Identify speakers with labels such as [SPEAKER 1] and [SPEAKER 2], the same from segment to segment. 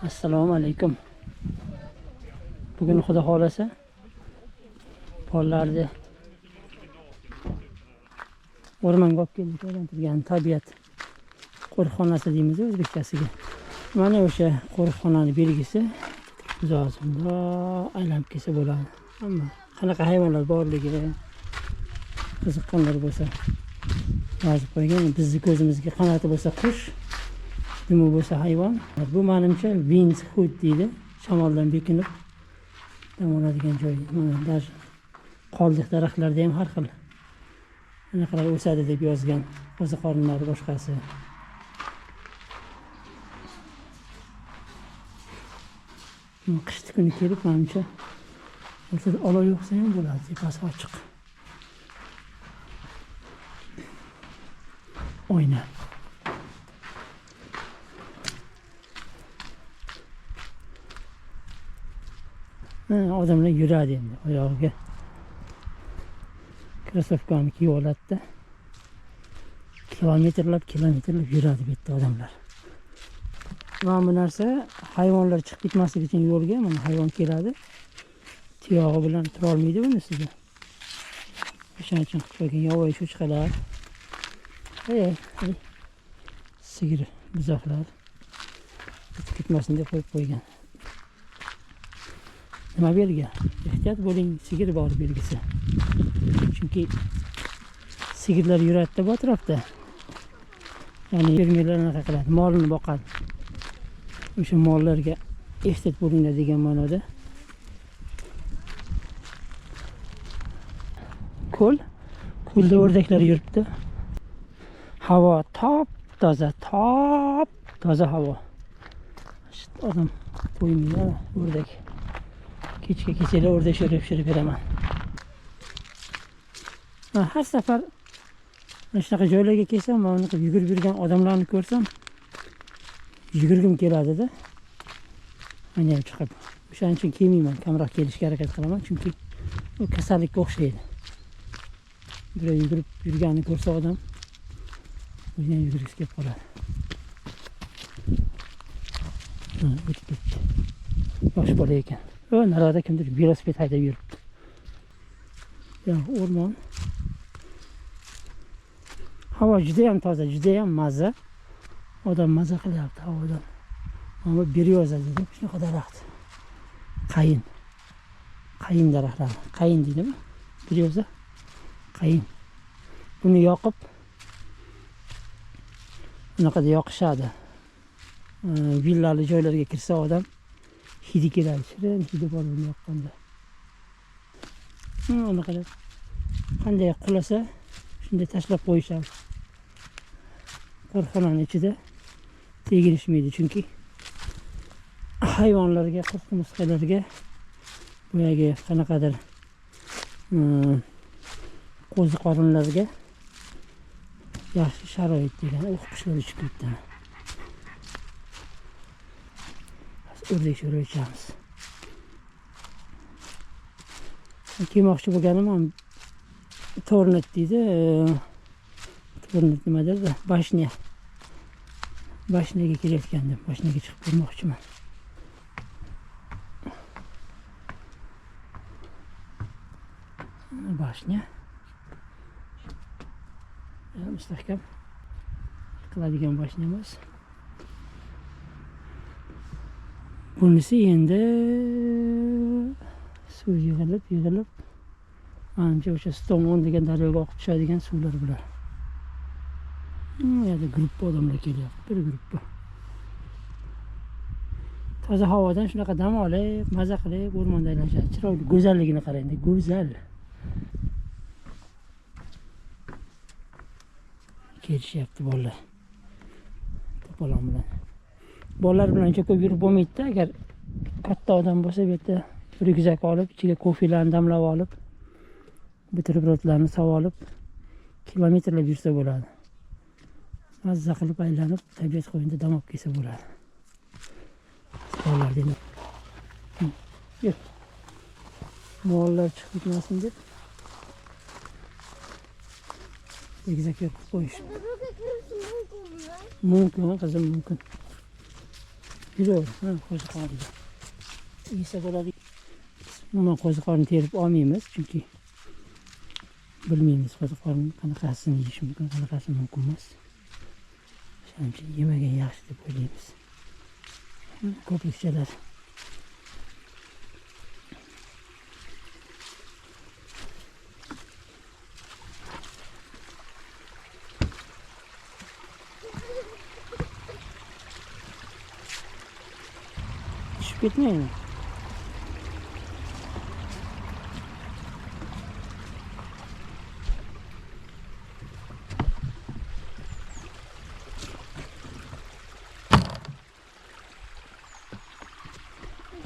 [SPEAKER 1] Assalomu alaykum. Bugun xudo xolasa pollarni o'rmonga olib kelib aylantirgan tabiat qo'riqxonasi deymiz o'zbekchasiga. Mana o'sha qo'riqxonani belgisi uzog'imda aylanib kelsa bo'ladi. Ammo qanaqa hayvonlar borligiga qiziqqanlar bo'lsa yozib qo'ygan. Bizni ko'zimizga qanoti bo'lsa qush, nima bo'lsa hayvon. Bu menimcha Windhoek deydi. Shamoldan bekinib dam oladigan joy. Mana даже qoldiq daraxtlarda ham har xil anaqalar o'sadi deb yozgan. O'zi qorinlari boshqasi. Qishki kuni kelib menimcha o'rtada olov yo'qsa ham bo'ladi, tepasi ochiq. Oyna. Odamlar yuradi endi oyog'iga krossovkani kiyib oladi-da. Kilometrlab yuradi bu yerda odamlar. Mana bu narsa hayvonlar chiqib ketmasligi uchun yo'lga mana hayvon keladi. Tuyog'i bilan tura olmaydi bunisida. O'shaning uchun qilib qo'ygan yovvoyi cho'chqalar. Sigir, buzoqlar ketmasin deb qo'yib qo'ygan. Nima belgi? Ehtiyot bo'ling, sigir bor belgisi. Chunki sigirlar yuradi bu atrofda. Ya'ni fermerlar anaqa qiladi, molni boqadi. O'sha mollarga ehtiyot bo'linglar degan ma'noda. Ko'lda o'rdaklar yuribdi. Havo top-toza havo. Odam qo'ymaydi, o'rdak. Kechga o'rdak shirib beraman. Har safar shunaqa joylarga kelsam, mana bu yugurib yurgan odamlarni ko'rsam, yugurgim keladi-da. Mana ham chiqib. O'shaning uchun kelmayman, kamroq kelishga harakat qilaman, chunki u kasallikka o'xshaydi. Bir yugurib yurganini ko'rsa odam o'zidan yugurgisi kelib qoladi. O'tib ketdi. Yosh bola ekan. Narada kimdir velosiped haydab yuribdi. O'rmon. Havo juda ham toza, juda ham mazza. Odam mazza qilyapti havodan. Mana beryoza deydi, shunaqa daraxt. Qayin daraxtlari. Qayin deydimi? Beryoza. Qayin. Buni yoqib bunaqada yoqishadi. Villali joylarga kirsa odam hidi keladi, shirin hidi bor buni yoqqanda. Unaqada qanday qulasa shunday tashlab qo'yishadi. Qo'riqxonaning ichida tegishmaydi, chunki hayvonlarga, qo'rqinchlarga boyagi qanaqadir qo'zi qorinlarga yaxshi sharoit degan qushlar uchib ketdi. O'rdak sho'raychamiz. Kelmoqchi bo'lganim ham Tornet deydi. Tornet nimadir? Bashnaga kelayotgandim. Bashnaga chiqib ko'rmoqchiman. Bashna. Mustahkam qiladigan bashnamiz. Bunisi endi suv yig'ilib, menimcha o'sha Stomon degan daryoga oqib tushadigan suvlar bular. Yana guruh odamlar kelyapti, bir guruh. Toza havodan shunaqa dam olib, maza qilib o'rmonda aylanishadi. Chiroyli, go'zalligini qarang, go'zal. Kelishyapti bolalar. To'polon bilan. Bolalar bilan uncha ko'p yurib bo'lmaydi-da, agar katta odam bo'lsa, bu yerda ryukzak olib, ichiga kofelarni damlab olib, buterbrodlarni solib olib, kilometrlab yursa bo'ladi. Mazza qilib aylanib, tabiat qo'yinida dam olib kelsa bo'ladi. Bolalar demak. Mollar chiqib ketmasin deb ryukzak qo'yish. Mumkin, qizim, mumkin. Yuraver. Ha, qo'ziqorni. Yesa bo'ladi. Umuman qo'ziqorni terib olmaymiz, chunki bilmaymiz qo'ziqorni qanaqasini yeyish mumkin, qanaqasi mumkin emas. Shuning uchun yemagan yaxshi deb o'ylaymiz. Ko'prikchalar. Tushib ketmaymi?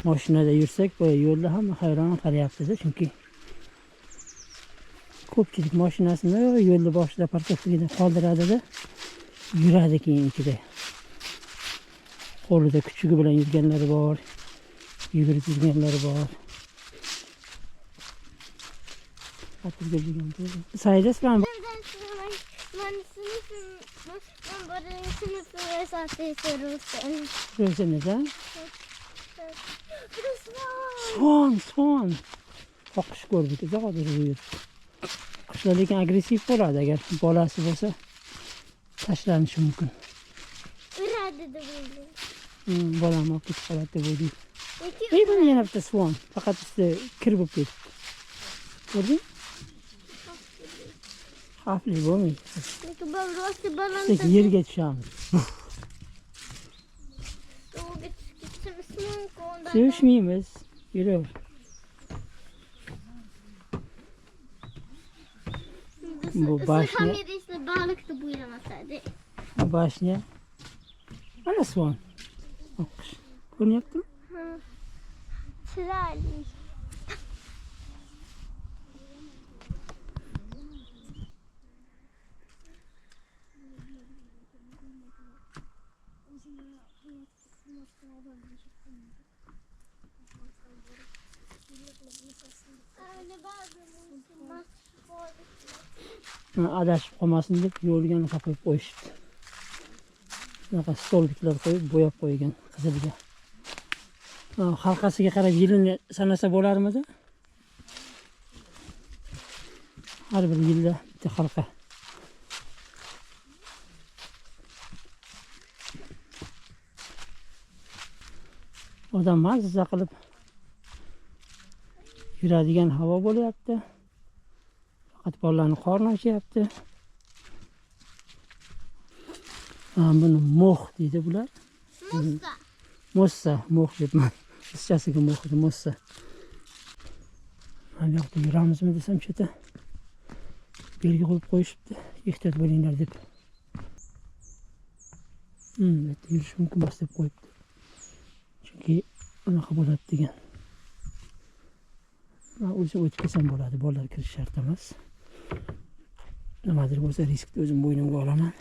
[SPEAKER 1] Mashinada yursak, bu yo'lda hamma hayron qalyapti-da, chunki ko'pchilik mashinasini yo'lni boshida parkovkada qoldiradi-da, yuradi keyin ichida. Qo'lida kuchugi bilan yurganlari bor, yugurib yurganlari bor. Sayda bilan Swan. Qoqish ko'rdik, hozir bu yer. Qushlar lekin agressiv bo'ladi, agar bolasi bo'lsa tashlanishi mumkin.
[SPEAKER 2] Uradi deb o'ylayman.
[SPEAKER 1] Bolam olib ketib qoladi deb o'ylaydi. Lekin yana bitta swan, faqat usti kir bo'lib ketdi. Ko'rding? Xavfli bo'lmaydi.
[SPEAKER 2] Lekin bu rosti baland.
[SPEAKER 1] Lekin yerga tushamiz. Sevishmaymiz. Yuraver. Bu bashnya.
[SPEAKER 2] Baliq deb o'ylamasadi.
[SPEAKER 1] Bashnya. Ana swan. Ko'ryaptimi?
[SPEAKER 2] Ha. Chiroyli.
[SPEAKER 1] Adashib qolmasin deb yo'lgani qo'yib qo'yishibdi. Bunaqa stolbiklar qo'yib bo'yab qo'ygan qizilga. Halqasiga qarab yilini sanasa bo'larmidi? Har bir yilda bitta halqa. Odam mazza qilib yuradigan havo bo'lyapti. Faqat bolalarni qorni ochyapti. Buni mo'x deydi bular. Mossa, mo'x debman. Ruschasiga mo'x deb mossa. Mana yoqda yuramizmi desam cheta. Belgi qo'yib qo'yishibdi. Ehtiyot bo'linglar deb. Yurish mumkin emas deb qo'yibdi. Chunki unaqa bo'ladi degan. O'zi o'tib kelsam bo'ladi, bolalar kirish shart emas. Nimadir bo'lsa riskni o'zim bo'ynimga olaman.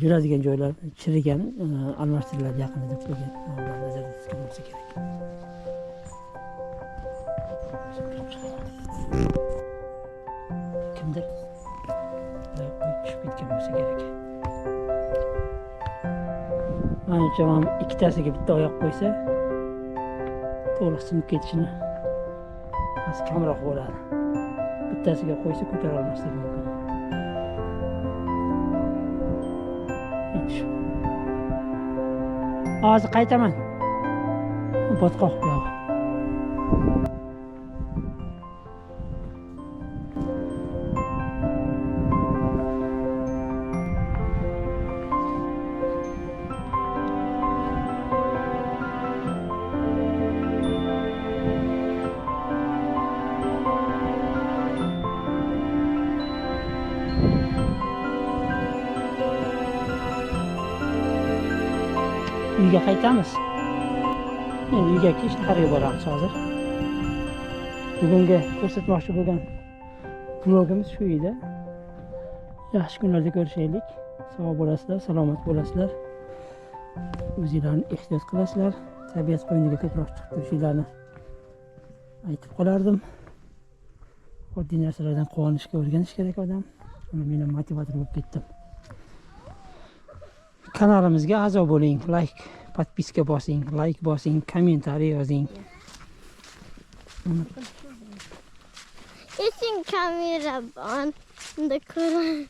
[SPEAKER 1] Yuradigan joylar chirigan, almashtiriladi yaqinda deb qo'ygan. Nazarda tutgan bo'lsa kerak. Kimdir tushib ketgan bo'lsa kerak. Manimcha ham ikkitasiga bitta oyoq qo'ysa to'liq sinib ketishini kamroq bo'ladi. Bittasiga qo'ysa ko'tara olmasligi mumkin. Hozir qaytaman. Botqoq bu yoq. Uyga qaytamiz. Endi uyga shaharga boramiz hozir. Bugungi ko'rsatmoqchi bo'lgan vlogimiz shu edi. Yaxshi kunlarda ko'rishaylik. Sog' bo'lasizlar, salomat bo'lasizlar. O'zingizlarni ehtiyot qilasizlar. Tabiat qo'yniga ko'proq chiqib turishinglarni aytib qolardim. Oddiy narsalardan quvonishga o'rganish kerak odam. Men ham motivator bo'lib ketdim. Kanalimizga a'zo bo'ling. Like, podpiska bosing, like bosing, kommentariy yozing.
[SPEAKER 2] Için kamera ben de koyarım.